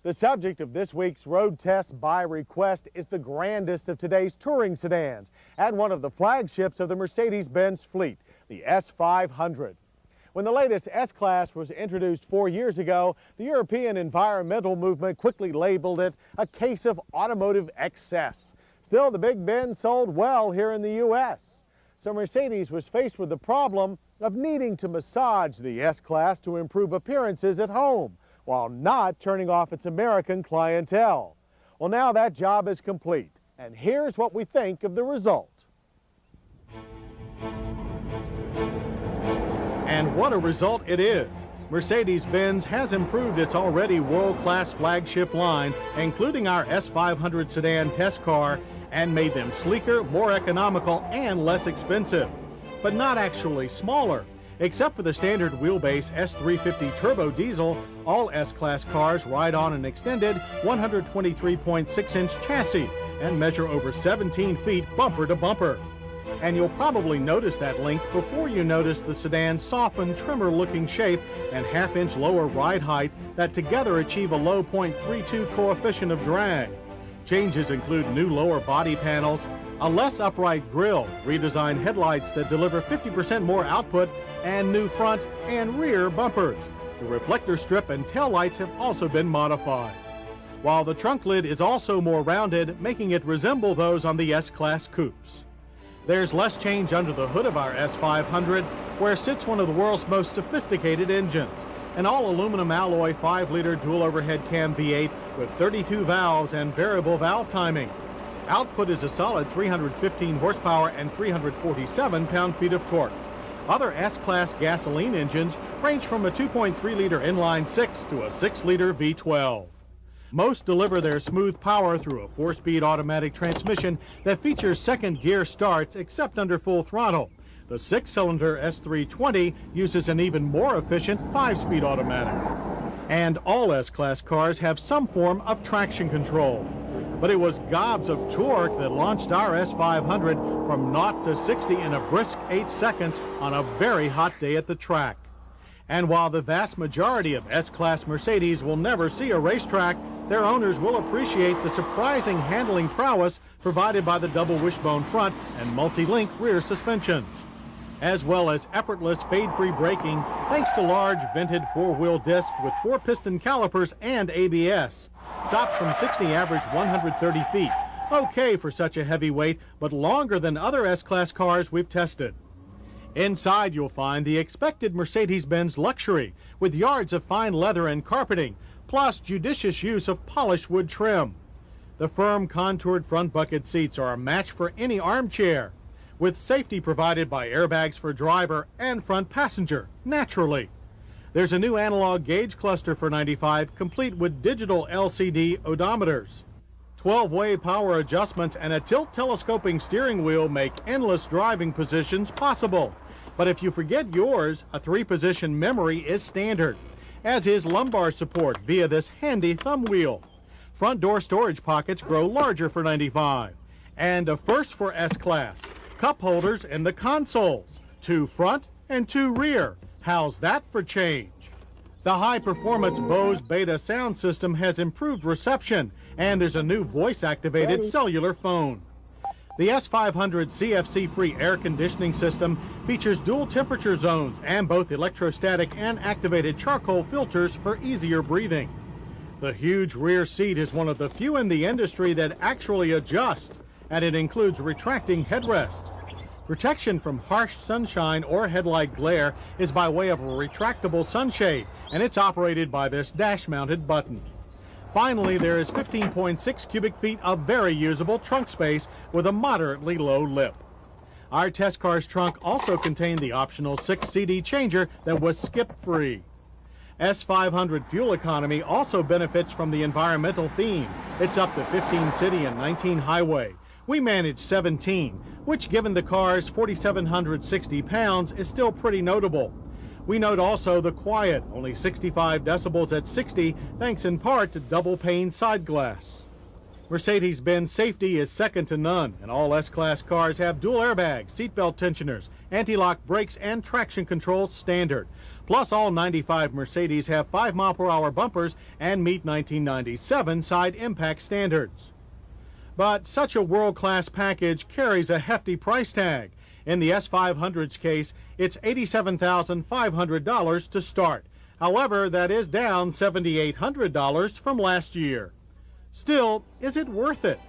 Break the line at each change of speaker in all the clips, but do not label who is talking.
The subject of this week's road test by request is the grandest of today's touring sedans and one of the flagships of the Mercedes-Benz fleet, the S500. When the latest S-Class was introduced 4 years ago, the European environmental movement quickly labeled it a case of automotive excess. Still, the big Benz sold well here in the U.S. So Mercedes was faced with the problem of needing to massage the S-Class to improve appearances at home, while not turning off its American clientele. Well, now that job is complete, and here's what we think of the result. And what a result it is. Mercedes-Benz has improved its already world-class flagship line, including our S500 sedan test car, and made them sleeker, more economical, and less expensive. But not actually smaller. Except for the standard wheelbase S350 turbo diesel, all S-Class cars ride on an extended 123.6-inch chassis and measure over 17 feet bumper to bumper. And you'll probably notice that length before you notice the sedan's softened, trimmer-looking shape and half-inch lower ride height that together achieve a low 0.32 coefficient of drag. Changes include new lower body panels, a less upright grille, redesigned headlights that deliver 50% more output, and new front and rear bumpers. The reflector strip and taillights have also been modified. While the trunk lid is also more rounded, making it resemble those on the S-Class coupes. There's less change under the hood of our S500, where sits one of the world's most sophisticated engines, an all-aluminum alloy 5-liter dual overhead cam V8 with 32 valves and variable valve timing. Output is a solid 315 horsepower and 347 pound-feet of torque. Other S-Class gasoline engines range from a 2.3-liter inline-six to a 6-liter V12. Most deliver their smooth power through a 4-speed automatic transmission that features second-gear starts except under full throttle. The 6-cylinder S320 uses an even more efficient 5-speed automatic. And all S-Class cars have some form of traction control. But it was gobs of torque that launched our S500 from 0 to 60 in a brisk 8 seconds on a very hot day at the track. And while the vast majority of S-Class Mercedes will never see a racetrack, their owners will appreciate the surprising handling prowess provided by the double wishbone front and multi-link rear suspensions, as well as effortless fade-free braking thanks to large vented 4-wheel discs with 4-piston calipers and ABS. Stops from 60 average 130 feet. Okay for such a heavy weight, but longer than other S-Class cars we've tested. Inside you'll find the expected Mercedes-Benz luxury, with yards of fine leather and carpeting, plus judicious use of polished wood trim. The firm contoured front bucket seats are a match for any armchair, with safety provided by airbags for driver and front passenger, naturally. There's a new analog gauge cluster for 95, complete with digital LCD odometers. 12-way power adjustments and a tilt telescoping steering wheel make endless driving positions possible. But if you forget yours, a 3-position memory is standard, as is lumbar support via this handy thumb wheel. Front door storage pockets grow larger for 95. And a first for S-Class. Cup holders in the consoles, 2 front and 2 rear. How's that for change? The high-performance Bose Beta sound system has improved reception, and there's a new voice-activated cellular phone. The S500 CFC-free air conditioning system features dual temperature zones and both electrostatic and activated charcoal filters for easier breathing. The huge rear seat is one of the few in the industry that actually adjust, and it includes retracting headrest. Protection from harsh sunshine or headlight glare is by way of a retractable sunshade, and it's operated by this dash-mounted button. Finally, there is 15.6 cubic feet of very usable trunk space with a moderately low lip. Our test car's trunk also contained the optional 6-CD changer that was skip-free. S500 fuel economy also benefits from the environmental theme. It's up to 15 city and 19 highway. We manage 17, which given the car's 4,760 pounds is still pretty notable. We note also the quiet, only 65 decibels at 60, thanks in part to double-pane side glass. Mercedes-Benz safety is second to none, and all S-Class cars have dual airbags, seatbelt tensioners, anti-lock brakes, and traction control standard. Plus, all 95 Mercedes have 5 mph bumpers and meet 1997 side impact standards. But such a world-class package carries a hefty price tag. In the S500's case, it's $87,500 to start. However, that is down $7,800 from last year. Still, is it worth it?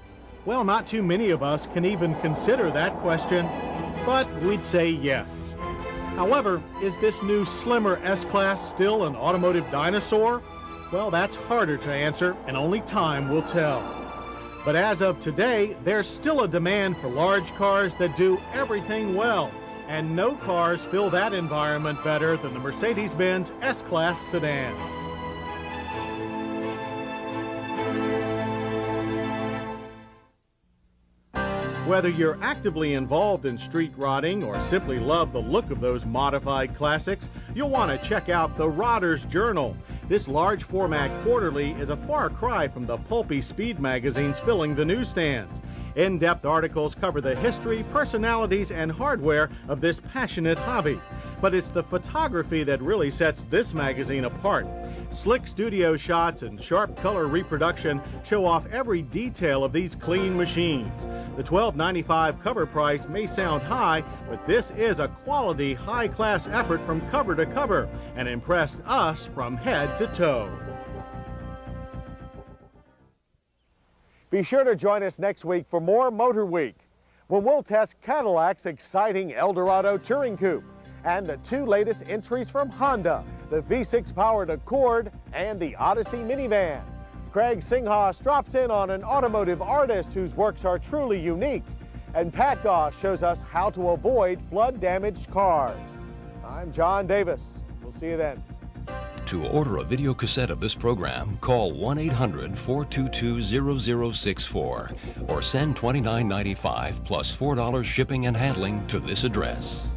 Well, not too many of us can even consider that question, but we'd say yes. However, is this new slimmer S-Class still an automotive dinosaur? Well, that's harder to answer, and only time will tell. But as of today, there's still a demand for large cars that do everything well, and no cars fill that environment better than the Mercedes-Benz S-Class sedans. Whether you're actively involved in street rodding or simply love the look of those modified classics, you'll want to check out the Rodder's Journal. This large format quarterly is a far cry from the pulpy speed magazines filling the newsstands. In-depth articles cover the history, personalities, and hardware of this passionate hobby. But it's the photography that really sets this magazine apart. Slick studio shots and sharp color reproduction show off every detail of these clean machines. The $12.95 cover price may sound high, but this is a quality, high-class effort from cover to cover and impressed us from head to toe. Be sure to join us next week for more Motorweek, when we'll test Cadillac's exciting Eldorado Touring Coupe and the 2 latest entries from Honda, the V6-powered Accord and the Odyssey minivan. Craig Singhaus drops in on an automotive artist whose works are truly unique, and Pat Goss shows us how to avoid flood-damaged cars. I'm John Davis. We'll see you then.
To order a video cassette of this program, call 1-800-422-0064 or send $29.95 plus $4 shipping and handling to this address.